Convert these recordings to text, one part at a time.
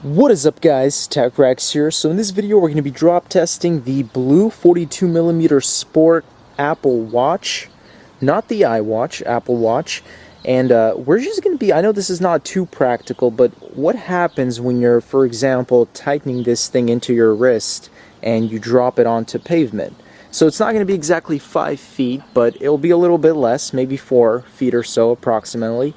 What is up, guys? TechRex here. So in this video we're going to be drop testing the Blue 42mm Sport Apple Watch, not the iWatch, Apple Watch. And we're just going to be, I know this is not too practical, but what happens when you're, for example, tightening this thing into your wrist and you drop it onto pavement? So it's not going to be exactly 5 feet, but it'll be a little bit less, maybe 4 feet or so approximately.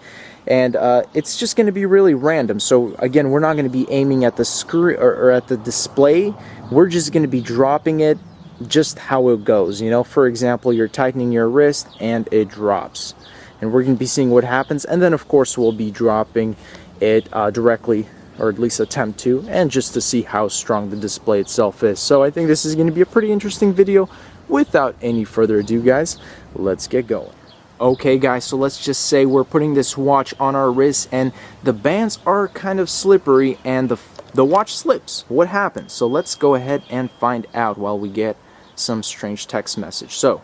And it's just going to be really random. So again, we're not going to be aiming at the screen or at the display. We're just going to be dropping it just how it goes. You know, for example, you're tightening your wrist and it drops. And we're going to be seeing what happens. And then, of course, we'll be dropping it directly, or at least attempt to, and just to see how strong the display itself is. So I think this is going to be a pretty interesting video. Without any further ado, guys, let's get going. Okay, guys, so let's just say we're putting this watch on our wrist and the bands are kind of slippery and the watch slips. What happens? So let's go ahead and find out while we get some strange text message. So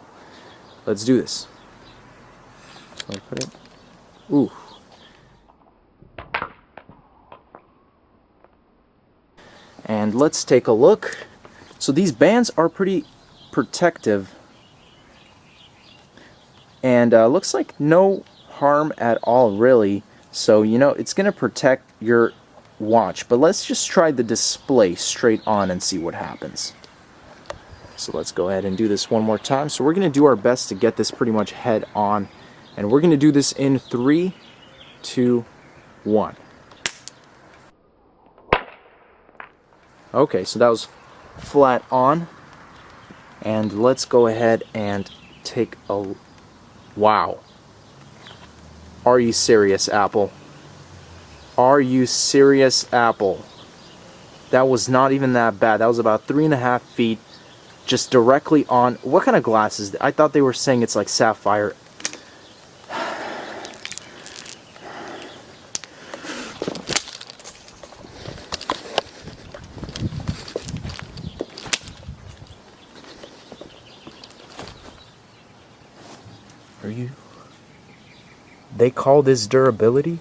let's do this. So put it. Ooh. And let's take a look. So these bands are pretty protective. And looks like no harm at all, really. So, you know, it's going to protect your watch. But let's just try the display straight on and see what happens. So let's go ahead and do this one more time. So we're going to do our best to get this pretty much head on. And we're going to do this in 3, 2, 1. Okay, so that was flat on. And let's go ahead and take a... Wow. Are you serious, Apple? Are you serious, Apple? That was not even that bad. That was about 3.5 feet just directly on. What kind of glasses? I thought they were saying it's like sapphire. Are you? They call this durability?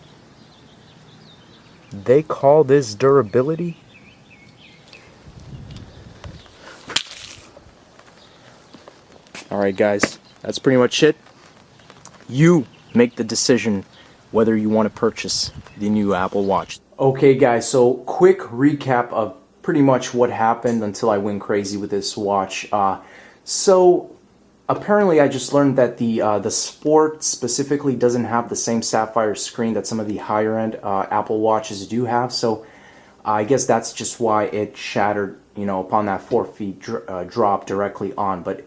They call this durability? Alright, guys, that's pretty much it. You make the decision whether you want to purchase the new Apple Watch. Okay, guys, so quick recap of pretty much what happened until I went crazy with this watch. Apparently, I just learned that the Sport specifically doesn't have the same sapphire screen that some of the higher-end Apple Watches do have. So I guess that's just why it shattered, you know, upon that 4 feet drop directly on. But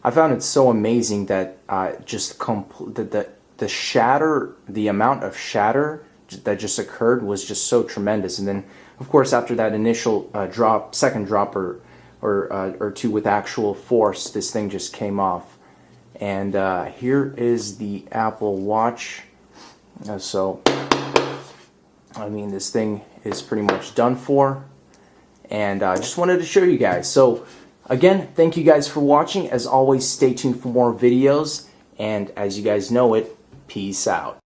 I found it so amazing that the shatter, the amount of shatter that just occurred was just so tremendous. And then, of course, after that initial second drop or two with actual force, this thing just came off. And here is the Apple Watch. So I mean, this thing is pretty much done for, and I just wanted to show you guys. So again, thank you guys for watching. As always, stay tuned for more videos, and as you guys know it, peace out.